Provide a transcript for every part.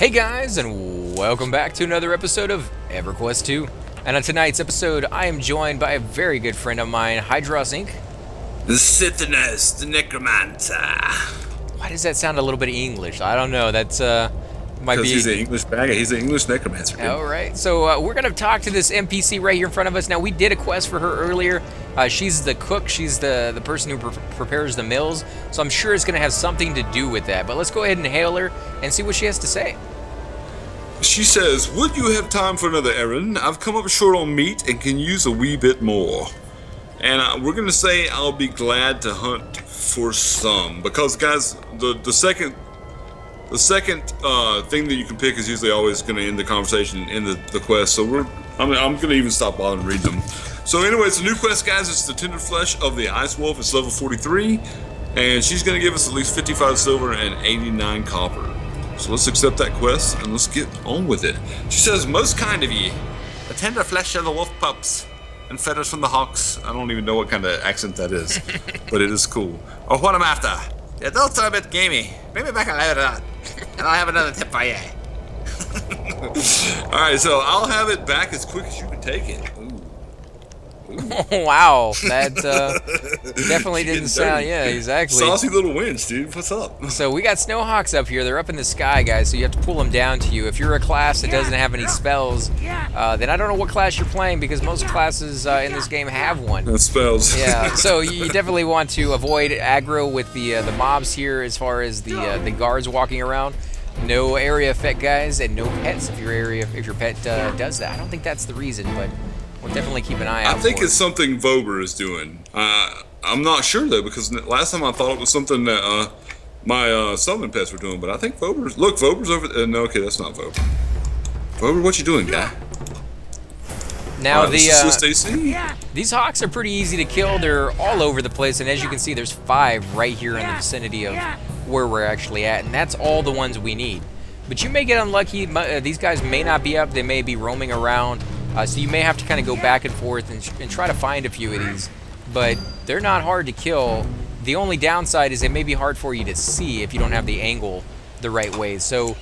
Hey guys, and welcome back to another episode of EverQuest 2. And on tonight's episode, I am joined by a very good friend of mine, Hydros Inc. The Sithinus, the Necromancer. Why does that sound a little bit English? I don't know. That's might be. Because he's an English bagger. He's an English necromancer. Dude. All right. So we're gonna talk to this NPC right here in front of us. Now we did a quest for her earlier. She's the cook. She's the person who prepares the meals. So I'm sure it's gonna have something to do with that. But let's go ahead and hail her and see what she has to say. She says, "Would you have time for another errand? I've come up short on meat and can use a wee bit more." And we're gonna say I'll be glad to hunt for some because, guys, the second thing that you can pick is usually always going to end the conversation in the quest. So I'm going to even stop bothering to read them. So anyway, it's a new quest, guys. It's the tender flesh of the Icewolf. It's level 43, and she's going to give us at least 55 silver and 89 copper. So let's accept that quest and let's get on with it. She says, "Most kind of ye, the tender flesh of the wolf pups and feathers from the hawks." I don't even know what kind of accent that is, but it is cool. Or what I'm after. The adults are a bit gamey. Bring me back a ladder out, and I'll have another tip for you. Alright, so I'll have it back as quick as you can take it. Wow, that definitely didn't sound. Yeah, exactly. Saucy little winch, dude. What's up? So we got snowhawks up here. They're up in the sky, guys. So you have to pull them down to you. If you're a class that doesn't have any spells, then I don't know what class you're playing because most classes in this game have one. That spells. Yeah. So you definitely want to avoid aggro with the mobs here, as far as the guards walking around. No area effect, guys, and no pets if your pet does that. I don't think that's the reason, but we'll definitely keep an eye out. I think it's something Vober is doing. I'm not sure though because last time I thought it was something that my summon pets were doing, but I think Vober's. Look, Vober's over there. No, okay, that's not Vober. Vober, what you doing, guy? Now these hawks are pretty easy to kill. They're all over the place, and as you can see, there's 5 right here in the vicinity of where we're actually at, and that's all the ones we need. But you may get unlucky. These guys may not be up. They may be roaming around. So you may have to kind of go back and forth and try to find a few of these. But they're not hard to kill. The only downside is they may be hard for you to see if you don't have the angle the right way. So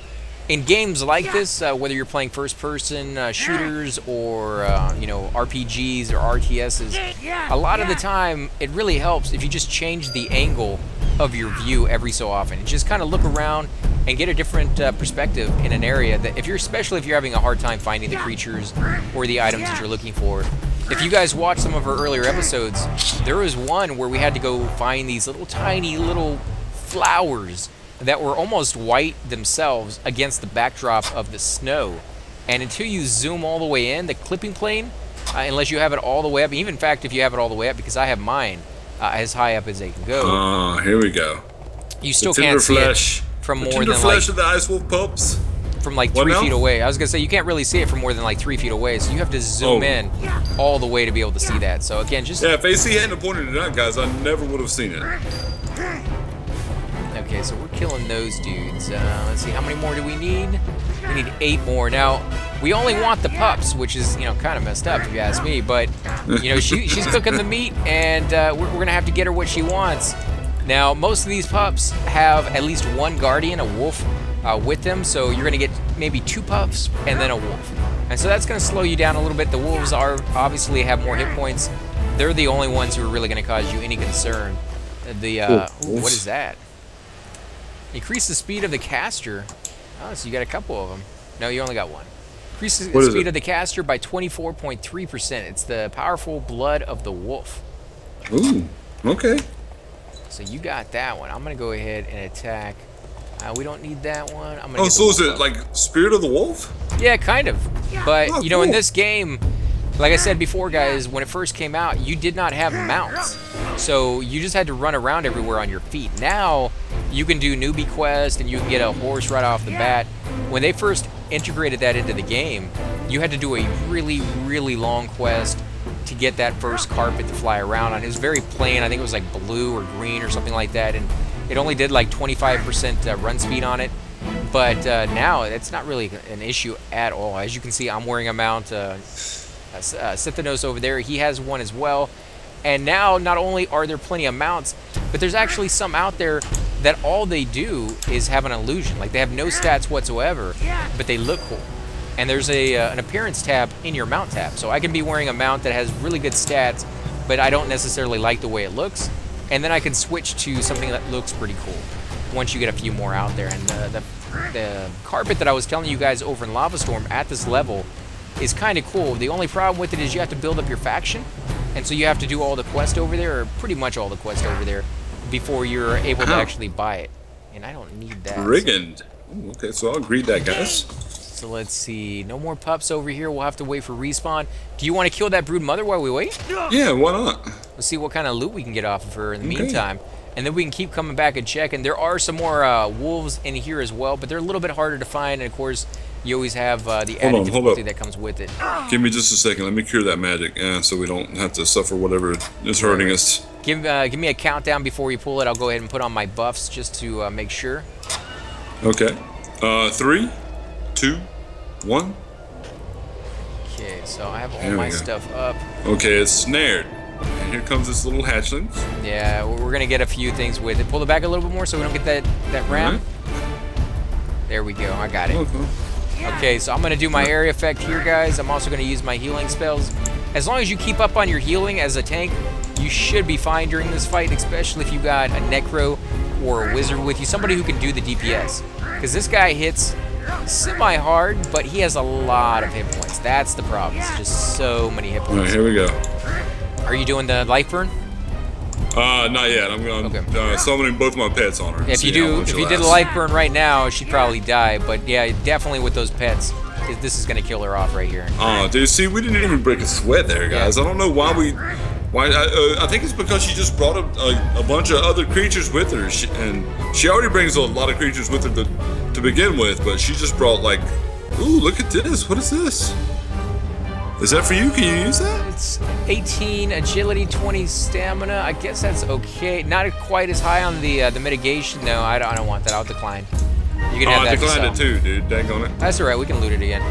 in games like this, whether you're playing first-person shooters or RPGs or RTSs, a lot of the time it really helps if you just change the angle of your view every so often. Just kind of look around and get a different perspective in an area that especially if you're having a hard time finding the creatures or the items that you're looking for. If you guys watched some of our earlier episodes, there was one where we had to go find these tiny little flowers that were almost white themselves against the backdrop of the snow. And until you zoom all the way in, the clipping plane, unless you have it all the way up, even in fact if you have it all the way up, because I have mine as high up as they can go. Oh, here we go. You still can't see it from more than flesh of the Icewolf pups. From like 3 feet away. I was gonna say you can't really see it from more than like 3 feet away, so you have to zoom in all the way to be able to see that. So again, just if AC hadn't pointed it out, guys, I never would have seen it. Okay, so we're killing those dudes. Let's see, how many more do we need? We need 8 more. Now, we only want the pups, which is kind of messed up if you ask me. But she's cooking the meat, and we're gonna have to get her what she wants. Now, most of these pups have at least one guardian, a wolf, with them, so you're going to get maybe 2 pups and then a wolf. And so that's going to slow you down a little bit. The wolves obviously have more hit points. They're the only ones who are really going to cause you any concern. What is that? Increase the speed of the caster. Oh, so you got a couple of them. No, you only got one. Increase the speed of the caster by 24.3%. It's the powerful blood of the wolf. Ooh, okay. So you got that one. I'm going to go ahead and attack. We don't need that one. So is it like Spirit of the Wolf? Yeah, kind of. But, cool. In this game, like I said before, guys, when it first came out, you did not have mounts. So you just had to run around everywhere on your feet. Now, you can do newbie quest and you can get a horse right off the bat. When they first integrated that into the game, you had to do a really, really long quest to get that first carpet to fly around on. It was very plain. I think it was like blue or green or something like that. And it only did like 25% run speed on it, but now it's not really an issue at all. As you can see, I'm wearing a mount. Sithinus over there, he has one as well. And now, not only are there plenty of mounts, but there's actually some out there that all they do is have an illusion. Like, they have no stats whatsoever, but they look cool. And there's an appearance tab in your mount tab. So I can be wearing a mount that has really good stats, but I don't necessarily like the way it looks. And then I can switch to something that looks pretty cool once you get a few more out there. And the carpet that I was telling you guys over in Lava Storm at this level is kind of cool. The only problem with it is you have to build up your faction. And so you have to do all the quest over there, or pretty much all the quest over there, before you're able to actually buy it. And I don't need that. Brigand. Ooh, okay, so I'll greet that, guys. So let's see. No more pups over here. We'll have to wait for respawn. Do you want to kill that brood mother while we wait? Yeah, why not? Let's see what kind of loot we can get off of her in the meantime. And then we can keep coming back and checking. There are some more wolves in here as well, but they're a little bit harder to find. And of course, you always have the added difficulty that comes with it. Give me just a second. Let me cure that magic, so we don't have to suffer whatever is hurting us. Give me a countdown before we pull it. I'll go ahead and put on my buffs just to make sure. Okay. 3, 2, 1. Okay, so I have all my stuff up. Okay, it's snared. And here comes this little hatchling. Yeah, we're gonna get a few things with it. Pull it back a little bit more so we don't get that ram. There we go. I got it. Okay, so I'm gonna do my area effect here, guys. I'm also gonna use my healing spells. As long as you keep up on your healing as a tank, you should be fine during this fight, especially if you got a necro or a wizard with you, somebody who can do the DPS. Because this guy hits semi-hard, but he has a lot of hit points. That's the problem. It's just so many hit points. All right, here we go. Are you doing the life burn? Not yet. I'm going summoning both my pets on her. If you did a life burn right now, she'd probably die. But yeah, definitely with those pets, this is gonna kill her off right here. Oh, dude, see, we didn't even break a sweat there, guys. I don't know why I think it's because she just brought a bunch of other creatures with her, and she already brings a lot of creatures with her to begin with, but she just brought like, ooh, look at this. What is this? Is that for you? Can you use that? It's 18 agility, 20 stamina. I guess that's okay. Not quite as high on the mitigation, though. I don't want that. I'll decline. You can have that. I declined it too, dude. Dang on it. That's all right. We can loot it again.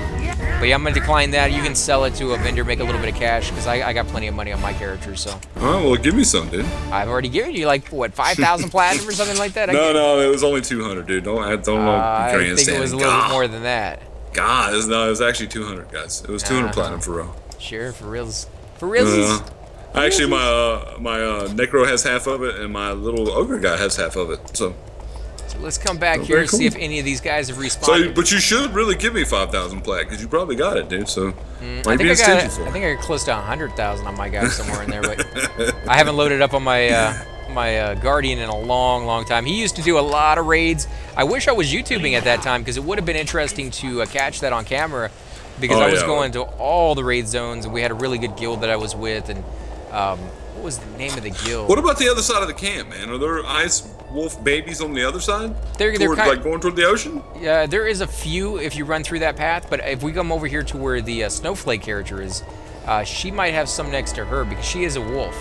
But yeah, I'm gonna decline that. You can sell it to a vendor, make a little bit of cash, because I got plenty of money on my character. So. All right, well, give me some, dude. I've already given you like what, 5,000 platinum or something like that. No, it was only 200, dude. I think it was a little bit more than that. God, it was actually 200, guys. It was 200 platinum for real. Sure, for reals. For reals. Actually, my necro has half of it, and my little ogre guy has half of it. So let's come back here and see if any of these guys have respawned. But you should really give me 5,000 plat, because you probably got it, dude. So I think I got close to 100,000 on my guy somewhere in there, but I haven't loaded up on my guardian in a long time. He used to do a lot of raids. I wish I was YouTubing at that time, because it would have been interesting to catch that on camera, because I was going to all the raid zones, and we had a really good guild that I was with. And what was the name of the guild? What about the other side of the camp, man? Are there ice wolf babies on the other side? They're like going toward the ocean? Yeah, there is a few if you run through that path, but if we come over here to where the snowflake character is, she might have some next to her, because she is a wolf.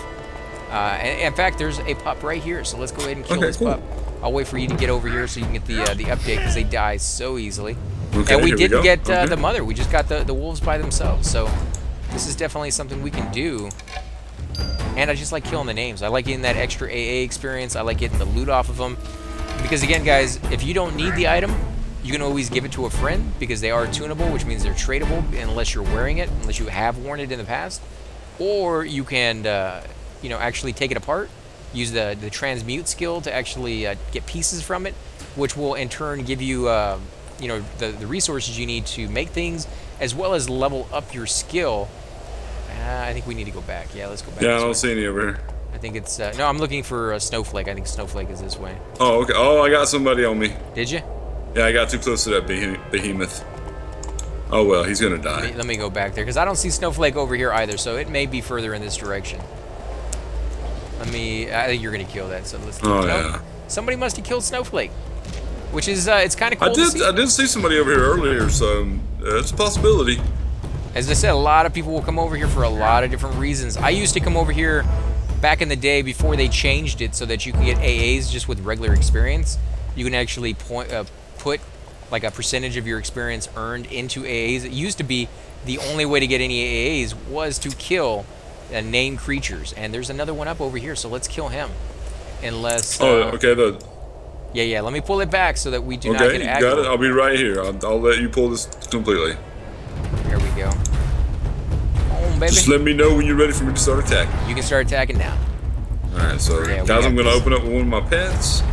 And in fact, there's a pup right here, so let's go ahead and kill this pup. I'll wait for you to get over here so you can get the update, because they die so easily. Okay, and we didn't get the mother. We just got the wolves by themselves. So this is definitely something we can do. And I just like killing the names. I like getting that extra AA experience. I like getting the loot off of them. Because again, guys, if you don't need the item, you can always give it to a friend, because they are tunable, which means they're tradable unless you're wearing it, unless you have worn it in the past. Or you can, actually take it apart, use the transmute skill to actually get pieces from it, which will in turn give you the resources you need to make things, as well as level up your skill. I think we need to go back. Yeah, let's go back. Yeah, I don't see any over here. I think it's no, I'm looking for a snowflake. I think snowflake is this way. Oh, okay. Oh, I got somebody on me. Did you? Yeah, I got too close to that behemoth. Oh well, he's gonna die. Let me go back there, because I don't see snowflake over here either, so it may be further in this direction. I think you're gonna kill that, so let's yeah. Somebody must have killed snowflake, which is it's kind of cool to see. I did see somebody over here earlier, so it's a possibility. As I said, a lot of people will come over here for a lot of different reasons. I used to come over here back in the day before they changed it so that you can get AAs just with regular experience. You can actually put like a percentage of your experience earned into AAs. It used to be the only way to get any AAs was to kill named creatures. And there's another one up over here, so let's kill him. Unless... okay, Yeah. Let me pull it back so that we do not Okay, get you aggro. got it. I'll be right here. I'll let you pull this completely. There we go. Boom, baby. Just let me know when you're ready for me to start attacking. You can start attacking now. Alright, so Yeah, guys, I'm gonna this. open up with one of my pets.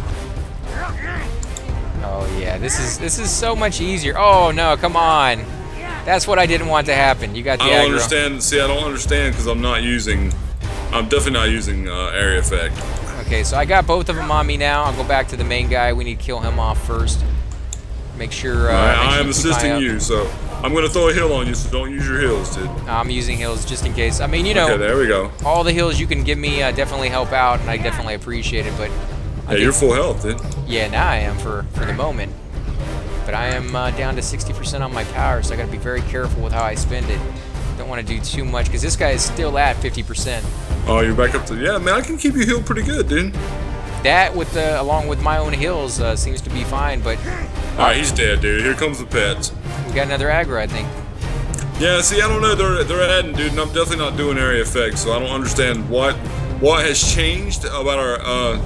Oh yeah, this is so much easier. Oh no, come on. That's what I didn't want to happen. You got the I don't aggro. understand. See, I don't understand because I'm definitely not using area effect. Okay, so I got both of them on me now. I'll go back to the main guy. We need to kill him off first. Make sure. I am you keep an eye assisting out. you, so I'm gonna throw a heal on you. So don't use your heals, dude. I'm using heals just in case. I mean, you know, Okay, there we go. all the heals you can give me definitely help out, and I definitely appreciate it. But Hey, you're full health, dude. yeah, now I am for the moment. But I am down to 60% on my power, so I got to be very careful with how I spend it. Don't want to do too much because this guy is still at 50%. Oh, you're back up to yeah, man. I can keep you healed pretty good, dude. That with along with my own heals seems to be fine. But All right, he's dead, dude. Here comes the pets. we got another aggro, I think. Yeah, see, I don't know. They're adding, dude, and I'm definitely not doing area effects, so I don't understand what has changed about our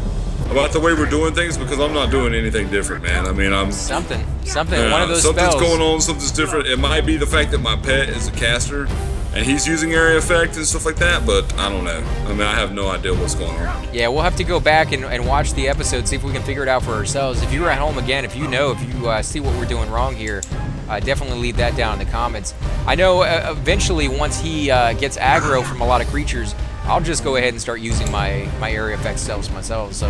about the way we're doing things because I'm not doing anything different, man. I mean, I'm Something. One of those something's spells. going on. Something's different. It might be the fact that my pet is a caster and he's using area effect and stuff like that, but I don't know. I mean, I have no idea what's going on. Yeah, we'll have to go back and watch the episode, see if we can figure it out for ourselves. If you're at home again, if you see what we're doing wrong here, definitely leave that down in the comments. I know eventually once he gets aggro from a lot of creatures, I'll just go ahead and start using my area effect spells myself. So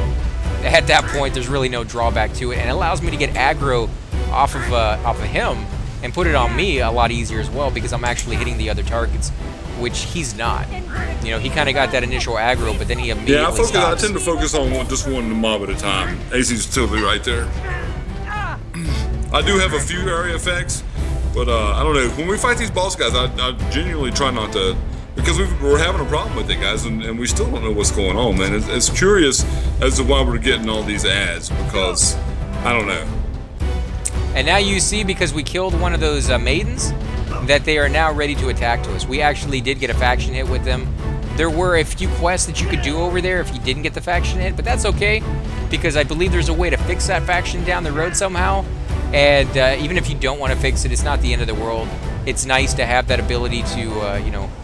at that point, there's really no drawback to it, and it allows me to get aggro off of him and put it on me a lot easier as well because I'm actually hitting the other targets, which he's not. You know, he kind of got that initial aggro, but then he immediately Yeah, I stops. tend to focus on just one mob at a time. AC's totally right there. I do have a few area effects, but I don't know. When we fight these boss guys, I genuinely try not to, because we're having a problem with it, guys, and we still don't know what's going on, man. It's curious as to why we're getting all these ads, because I don't know. And now you see, because we killed one of those maidens, that they are now ready to attack to us. We actually did get a faction hit with them. There were a few quests that you could do over there if you didn't get the faction hit, but that's okay, because I believe there's a way to fix that faction down the road somehow. And even if you don't want to fix it, it's not the end of the world. It's nice to have that ability to,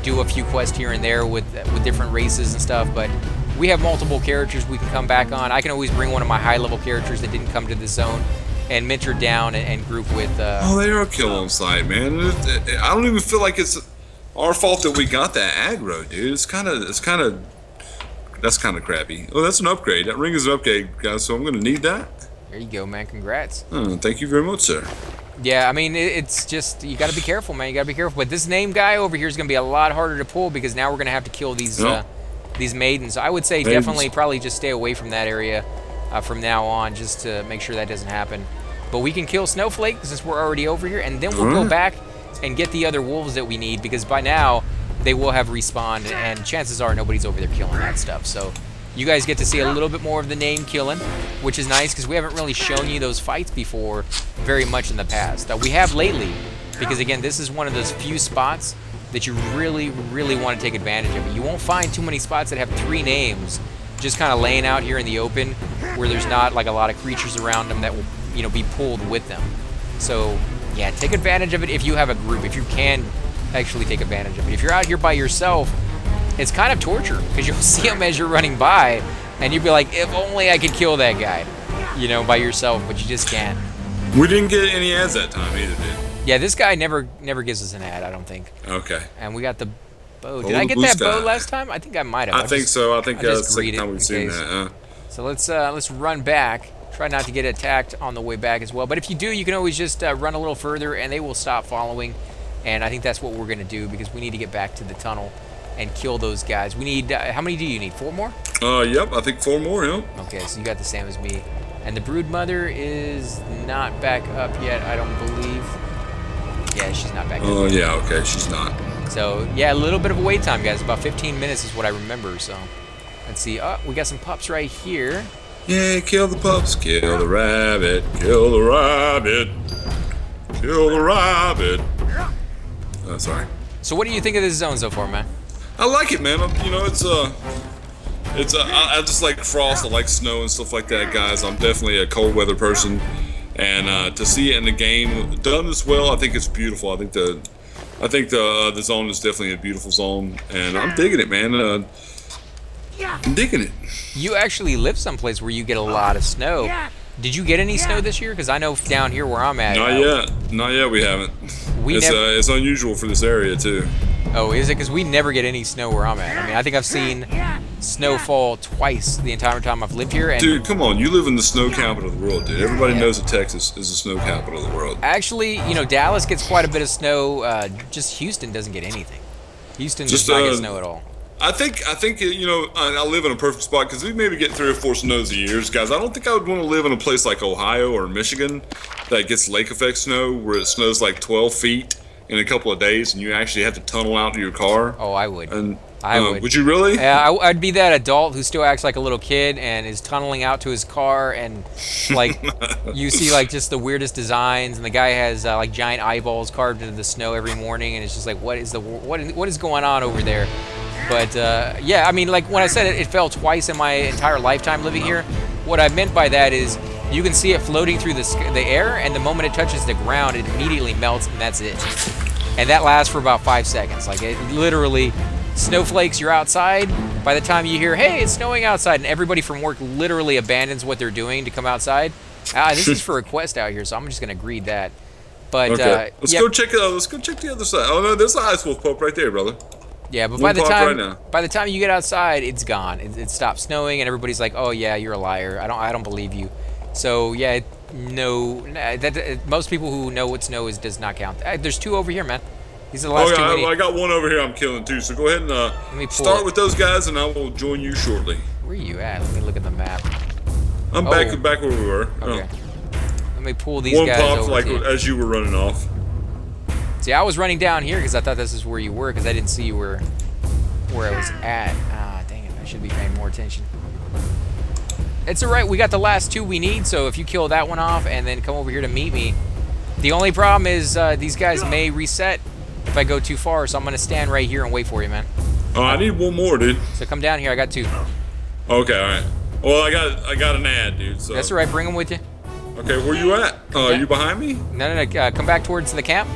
do a few quests here and there with different races and stuff, but we have multiple characters we can come back on. I can always bring one of my high-level characters that didn't come to the zone and mentor down and group with. Oh, they are a kill on site, man. I don't even feel like it's our fault that we got that aggro, dude. That's kind of crappy. Oh, that's an upgrade. That ring is an upgrade, guys. So I'm gonna need that. There you go, man. Congrats. Oh, thank you very much, sir. Yeah, I mean, it's just, you got to be careful, man. You got to be careful. But this name guy over here is going to be a lot harder to pull because now we're going to have to kill these maidens. I would say definitely probably just stay away from that area from now on just to make sure that doesn't happen. But we can kill Snowflake since we're already over here, and then we'll go back and get the other wolves that we need because by now they will have respawned, and chances are nobody's over there killing that stuff. So you guys get to see a little bit more of the name killing, which is nice because we haven't really shown you those fights before very much in the past. We have lately, because again, this is one of those few spots that you really, really want to take advantage of. You won't find too many spots that have 3 names just kind of laying out here in the open where there's not like a lot of creatures around them that will, be pulled with them. So yeah, take advantage of it if you have a group, if you can actually take advantage of it. If you're out here by yourself, it's kind of torture because you'll see them as you're running by and you'll be like, if only I could kill that guy, by yourself, but you just can't. We didn't get any ads that time either, dude. Yeah, this guy never gives us an ad, I don't think. Okay. And we got the bow. Did Oh, I the get that blue bow sky. last time? I think I might have. I think so. I think that's the second greet it time in we've seen case. that. So let's run back. Try not to get attacked on the way back as well. But if you do, you can always just run a little further and they will stop following. And I think that's what we're going to do because we need to get back to the tunnel and kill those guys. We need, how many do you need? 4 more? Yep, I think 4 more, yep. Okay, so you got the same as me. And the brood mother is not back up yet, I don't believe. Yeah, she's not back up. Oh, yeah, okay, she's not. So, yeah, a little bit of a wait time, guys. About 15 minutes is what I remember, so. Let's see. Oh, we got some pups right here. Yeah, kill the pups, kill the rabbit, kill the rabbit, kill the rabbit. Oh, sorry. So what do you think of this zone so far, man? I like it, man. It's I just like frost. I like snow and stuff like that, guys. I'm definitely a cold weather person, and to see it in the game done this well, I think it's beautiful. I think the zone is definitely a beautiful zone, and I'm digging it, man. I'm digging it. You actually live someplace where you get a lot of snow. Did you get any snow this year? Because I know down here where I'm at. Not yet. We haven't. It's unusual for this area too. Oh, is it? Because we never get any snow where I'm at. I mean, I think I've seen snowfall twice the entire time I've lived here. And dude, come on. You live in the snow capital of the world, dude. Everybody knows that Texas is the snow capital of the world. Actually, you know, Dallas gets quite a bit of snow. Just Houston doesn't get anything. Houston does not get snow at all. I think you know, I live in a perfect spot because we maybe get 3 or 4 snows a year, guys. I don't think I would want to live in a place like Ohio or Michigan that gets lake effect snow where it snows like 12 feet in a couple of days and you actually have to tunnel out to your car. Oh, I would. And I would. Would you really? Yeah, I'd be that adult who still acts like a little kid and is tunneling out to his car, and like you see like just the weirdest designs, and the guy has like giant eyeballs carved into the snow every morning, and it's just like, what is going on over there? But yeah, I mean, like when I said it fell twice in my entire lifetime living here, what I meant by that is you can see it floating through the air, and the moment it touches the ground, it immediately melts, and that's it. And that lasts for about 5 seconds. Like it literally, snowflakes, you're outside. By the time you hear, hey, it's snowing outside, and everybody from work literally abandons what they're doing to come outside. This is for a quest out here, so I'm just gonna greed that. But okay. Let's go check the other side. Oh no, there's the Icewolf pup right there, brother. Yeah, but by the time you get outside, it's gone. It stopped snowing, and everybody's like, "Oh yeah, you're a liar. I don't believe you." So yeah, most people who know what snow is does not count. There's 2 over here, man. These are the last 2 we need. I got 1 over here. I'm killing too. So go ahead and start with those guys, and I will join you shortly. Where are you at? Let me look at the map. I'm back where we were. Okay. Let me pull these 1 guys popped over like to you. as you were running off. See, I was running down here because I thought this is where you were, because I didn't see you where I was at. Ah, dang it. I should be paying more attention. It's alright. We got the last 2 we need, so if you kill that one off and then come over here to meet me. The only problem is these guys may reset if I go too far, so I'm going to stand right here and wait for you, man. Oh, I need 1 more, dude. So come down here. I got 2. Okay, alright. Well, I got an ad, dude. So. That's alright. Bring them with you. Okay, where you at? Are you behind me? No. Come back towards the camp.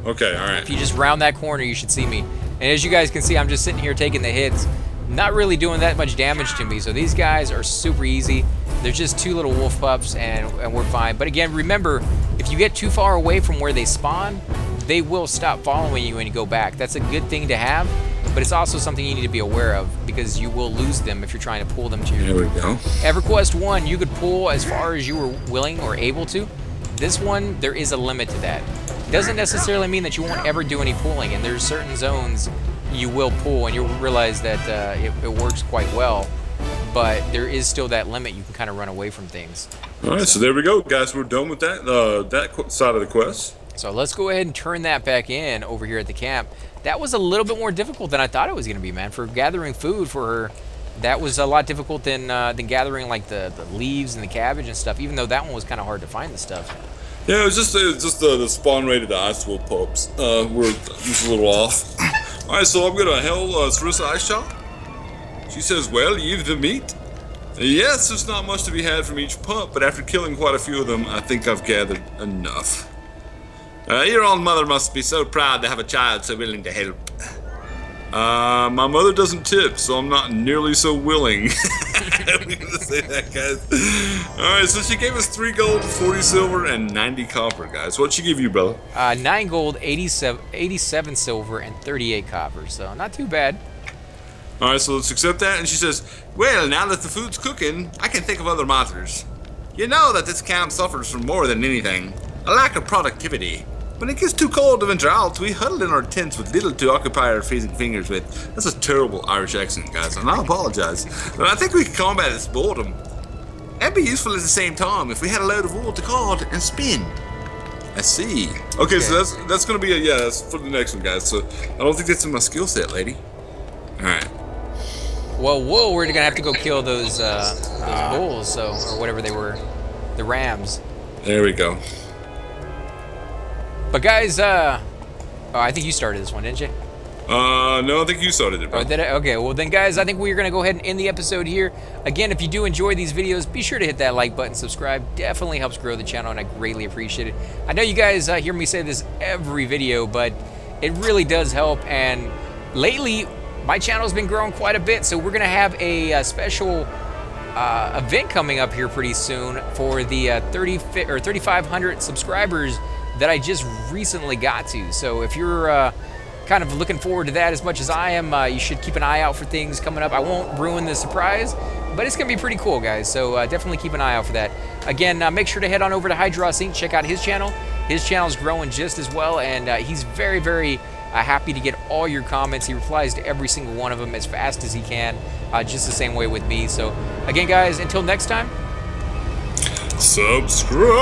Okay, alright. If you just round that corner, you should see me. And as you guys can see, I'm just sitting here taking the hits. Not really doing that much damage to me. So these guys are super easy. They're just 2 little wolf pups, and we're fine. But again, remember, if you get too far away from where they spawn, they will stop following you and you go back. That's a good thing to have, but it's also something you need to be aware of, because you will lose them if you're trying to pull them to your... There we go. EverQuest 1, you could pull as far as you were willing or able to. This one, there is a limit to that. Doesn't necessarily mean that you won't ever do any pulling, and there's certain zones you will pull, and you'll realize that it works quite well, but there is still that limit. You can kind of run away from things. All right, so there we go, guys. We're done with that side of the quest. So let's go ahead and turn that back in over here at the camp. That was a little bit more difficult than I thought it was going to be, man. For gathering food for her, that was a lot difficult than gathering like the leaves and the cabbage and stuff, even though that one was kind of hard to find the stuff. Yeah, it was just the spawn rate of the Icewolf pups were just a little off. All right, so I'm gonna hail Sarissa Icechyld. She says, "Well, you've the meat." Yes, there's not much to be had from each pup, but after killing quite a few of them, I think I've gathered enough. Your old mother must be so proud to have a child so willing to help. My mother doesn't tip, so I'm not nearly so willing. I'm gonna say that, guys. Alright, so she gave us 3 gold, 40 silver, and 90 copper, guys. What'd she give you, brother? 9 gold, 87 silver, and 38 copper, so not too bad. Alright, so let's accept that. And she says, "Well, now that the food's cooking, I can think of other matters. You know that this camp suffers from more than anything, a lack of productivity. When it gets too cold to venture out, we huddle in our tents with little to occupy our freezing fingers with." That's a terrible Irish accent, guys, and I apologize. But I think we can combat this boredom. That'd be useful at the same time if we had a load of wool to card and spin. I see. Okay, so that's gonna be that's for the next one, guys. So I don't think that's in my skill set, lady. Alright. Well, wool, we're gonna have to go kill those bulls, or whatever they were, the rams. There we go. But guys, I think you started this one, didn't you? No, I think you started it, bro. Oh, did I? Okay, well then guys, I think we're going to go ahead and end the episode here. Again, if you do enjoy these videos, be sure to hit that like button, subscribe. Definitely helps grow the channel, and I greatly appreciate it. I know you guys hear me say this every video, but it really does help, and lately, my channel's been growing quite a bit, so we're going to have a special event coming up here pretty soon for the 3,500 subscribers that I just recently got to. So if you're kind of looking forward to that as much as I am, you should keep an eye out for things coming up. I won't ruin the surprise, but it's going to be pretty cool, guys. So definitely keep an eye out for that. Again, make sure to head on over to Hydros Inc. Check out his channel. His channel's growing just as well, and he's very, very happy to get all your comments. He replies to every single one of them as fast as he can, just the same way with me. So again, guys, until next time, Subscribe!